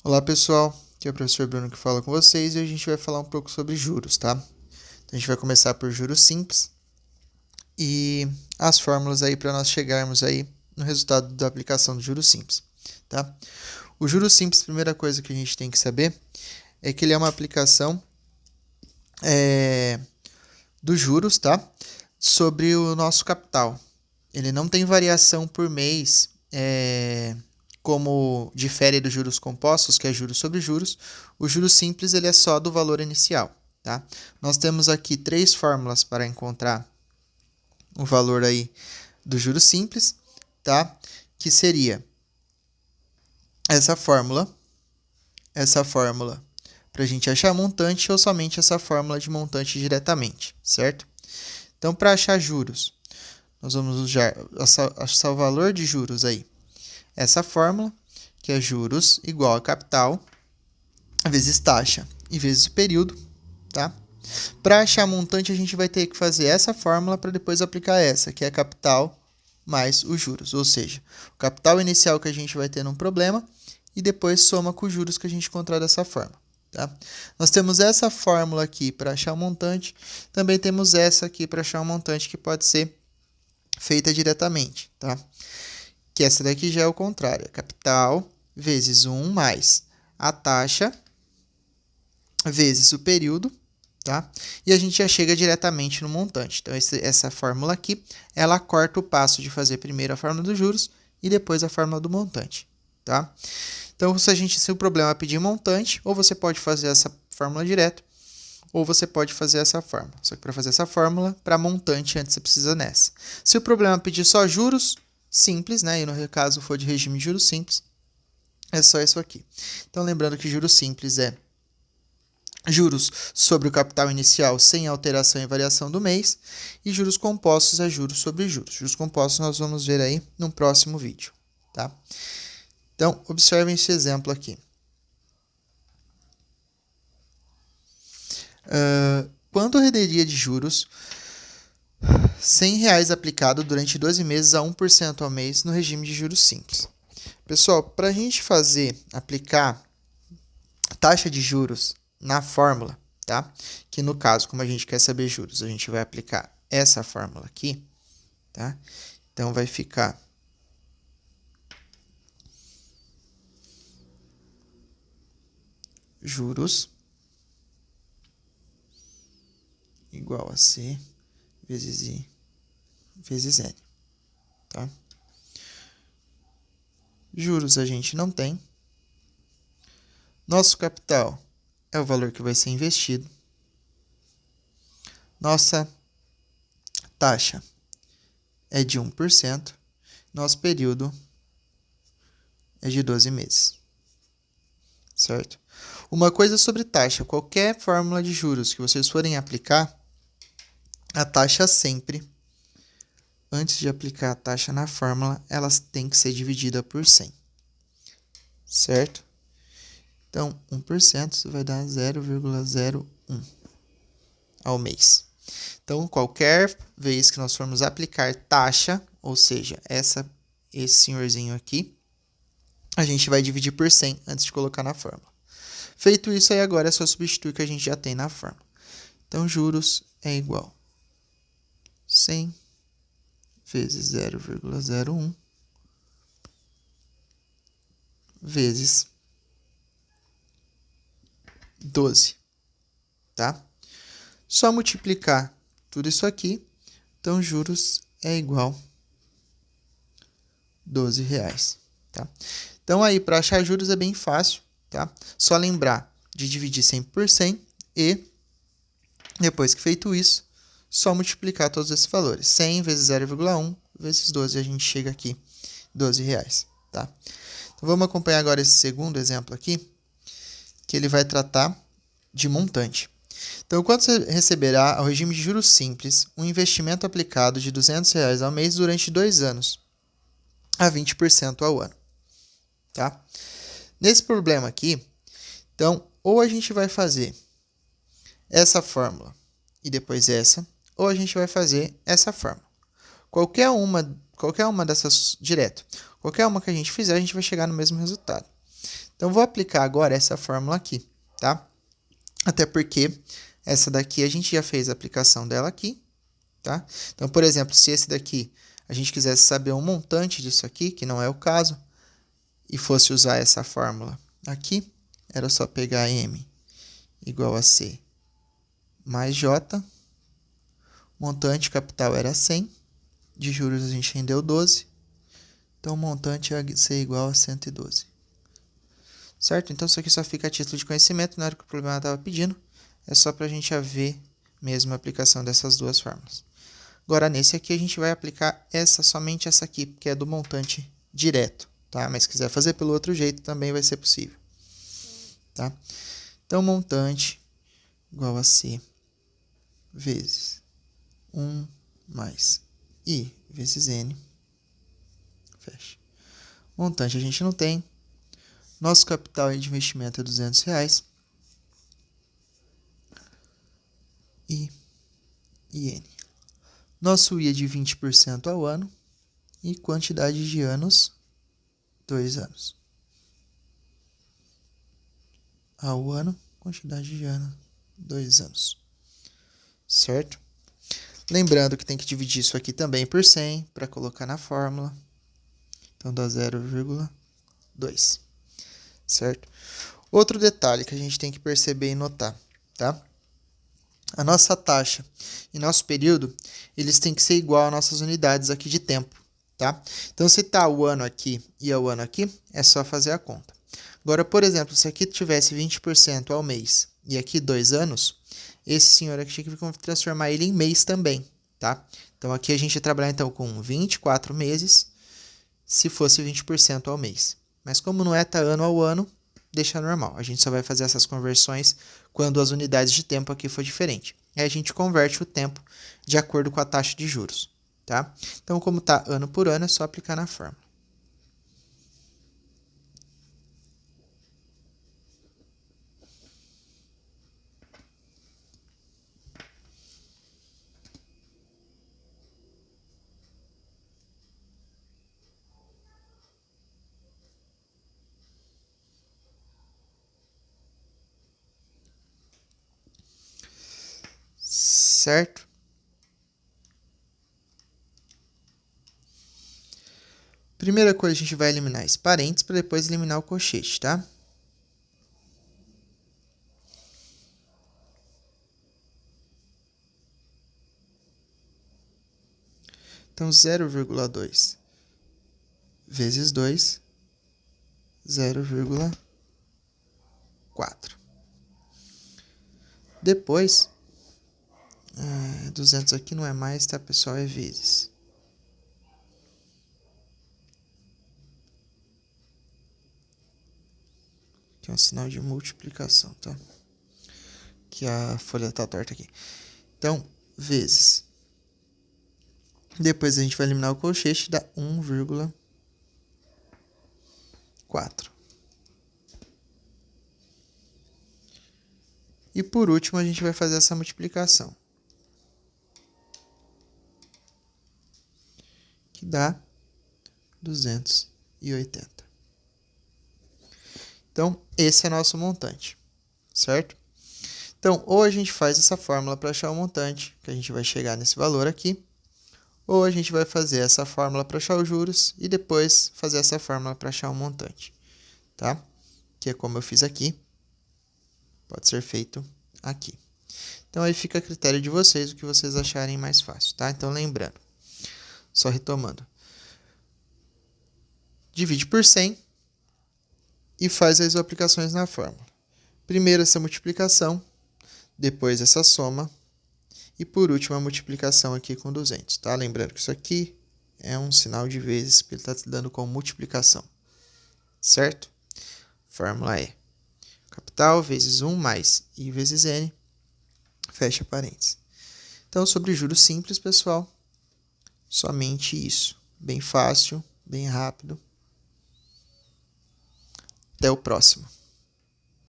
Olá pessoal, aqui é o professor Bruno que fala com vocês e hoje a gente vai falar um pouco sobre juros, tá? Então a gente vai começar por juros simples e as fórmulas aí para nós chegarmos aí no resultado da aplicação do juros simples, tá? O juros simples, a primeira coisa que a gente tem que saber é que ele é uma aplicação dos juros, tá? Sobre o nosso capital. Ele não tem variação por mês, como difere dos juros compostos, que é juros sobre juros. O juros simples ele é só do valor inicial, tá? Nós temos aqui 3 fórmulas para encontrar o valor aí do juros simples, tá? Que seria essa fórmula para a gente achar montante ou somente essa fórmula de montante diretamente, certo? Então, para achar juros, nós vamos achar o valor de juros aí. Essa fórmula, que é juros igual a capital, vezes taxa e vezes o período, tá? Para achar montante, a gente vai ter que fazer essa fórmula para depois aplicar essa, que é a capital mais os juros. Ou seja, o capital inicial que a gente vai ter num problema e depois soma com os juros que a gente encontrar dessa forma. Tá? Nós temos essa fórmula aqui para achar o montante, também temos essa aqui para achar o montante que pode ser feita diretamente, tá? Que essa daqui já é o contrário, capital vezes 1 mais a taxa vezes o período, tá? E a gente já chega diretamente no montante. Então, essa fórmula aqui, ela corta o passo de fazer primeiro a fórmula dos juros e depois a fórmula do montante, tá? Então, se o problema é pedir montante, ou você pode fazer essa fórmula direto, ou você pode fazer essa fórmula. Só que para fazer essa fórmula, para montante, antes você precisa nessa. Se o problema é pedir só juros simples, né, e no caso for de regime de juros simples, é só isso aqui. Então, lembrando que juros simples é juros sobre o capital inicial sem alteração e variação do mês, e juros compostos é juros sobre juros. Juros compostos nós vamos ver aí no próximo vídeo, tá? Então, observem esse exemplo aqui. Quanto renderia de juros R$100 aplicado durante 12 meses a 1% ao mês no regime de juros simples? Pessoal, para a gente aplicar taxa de juros na fórmula, tá? Que no caso, como a gente quer saber juros, a gente vai aplicar essa fórmula aqui, tá? Então, vai ficar juros igual a C vezes I vezes N, tá? Juros a gente não tem. Nosso capital é o valor que vai ser investido. Nossa taxa é de 1%. Nosso período é de 12 meses. Certo? Uma coisa sobre taxa. Qualquer fórmula de juros que vocês forem aplicar, a taxa sempre, antes de aplicar a taxa na fórmula, elas têm que ser dividida por 100. Certo? Então, 1% isso vai dar 0,01 ao mês. Então, qualquer vez que nós formos aplicar taxa, ou seja, esse senhorzinho aqui, a gente vai dividir por 100 antes de colocar na fórmula. Feito isso, aí agora é só substituir o que a gente já tem na fórmula. Então, juros é igual a 100 vezes 0,01 vezes 12, tá? Só multiplicar tudo isso aqui, então juros é igual a R$12, tá? Então aí, para achar juros é bem fácil, tá? Só lembrar de dividir 100 por 100 e, depois que feito isso, só multiplicar todos esses valores. 100 vezes 0,1 vezes 12, a gente chega aqui, R$12, tá? Então vamos acompanhar agora esse segundo exemplo aqui, que ele vai tratar de montante. Então, quanto você receberá ao regime de juros simples um investimento aplicado de R$200 ao mês durante 2 anos, a 20% ao ano? Tá? Nesse problema aqui, então, ou a gente vai fazer essa fórmula e depois essa, ou a gente vai fazer essa fórmula. Qualquer uma dessas direto. Qualquer uma que a gente fizer, a gente vai chegar no mesmo resultado. Então, vou aplicar agora essa fórmula aqui, tá? Até porque essa daqui a gente já fez a aplicação dela aqui, tá? Então, por exemplo, se esse daqui a gente quisesse saber um montante disso aqui, que não é o caso, e fosse usar essa fórmula aqui, era só pegar M igual a C mais J, montante capital era 100, de juros a gente rendeu 12, então o montante ia ser igual a 112. Certo? Então isso aqui só fica a título de conhecimento, na hora que o problema estava pedindo, é só para a gente já ver mesmo a aplicação dessas duas fórmulas. Agora nesse aqui a gente vai aplicar somente essa aqui, que é do montante direto, tá? Mas se quiser fazer pelo outro jeito também vai ser possível, tá? Então montante igual a C vezes 1 mais I vezes N, fecha. Montante a gente não tem, nosso capital de investimento é R$200, I e N. Nosso I é de 20% ao ano e quantidade de anos, 2 anos. Ao ano, quantidade de anos, 2 anos. Certo? Lembrando que tem que dividir isso aqui também por 100 para colocar na fórmula. Então dá 0,2. Certo? Outro detalhe que a gente tem que perceber e notar, tá? A nossa taxa e nosso período, eles têm que ser igual às nossas unidades aqui de tempo, tá? Então, se tá o ano aqui e o ano aqui, é só fazer a conta. Agora, por exemplo, se aqui tivesse 20% ao mês e aqui 2 anos, esse senhor aqui tinha que transformar ele em mês também, tá? Então, aqui a gente ia trabalhar então com 24 meses, se fosse 20% ao mês. Mas como não é, tá ano ao ano, deixa normal. A gente só vai fazer essas conversões quando as unidades de tempo aqui for diferente. Aí a gente converte o tempo de acordo com a taxa de juros, tá? Então, como tá ano por ano, é só aplicar na fórmula. Certo? Primeira coisa, a gente vai eliminar esse parênteses para depois eliminar o colchete, tá? Então, 0,2 vezes 2, 0,4. Depois, 200 aqui não é mais, tá, pessoal? É vezes. Que é um sinal de multiplicação, tá? Que a folha tá torta aqui. Então, vezes. Depois a gente vai eliminar o colchete, dá 1,4. E por último, a gente vai fazer essa multiplicação, que dá 280. Então, esse é nosso montante, certo? Então, ou a gente faz essa fórmula para achar o montante, que a gente vai chegar nesse valor aqui, ou a gente vai fazer essa fórmula para achar os juros e depois fazer essa fórmula para achar o montante, tá? Que é como eu fiz aqui, pode ser feito aqui. Então, aí fica a critério de vocês, o que vocês acharem mais fácil, tá? Então, lembrando, só retomando, divide por 100 e faz as aplicações na fórmula. Primeiro essa multiplicação, depois essa soma e por último a multiplicação aqui com 200, tá? Lembrando que isso aqui é um sinal de vezes, porque ele está te dando com multiplicação, certo? Fórmula é capital vezes 1 mais I vezes N, fecha parênteses. Então, sobre juros simples, pessoal, somente isso. Bem fácil, bem rápido. Até o próximo.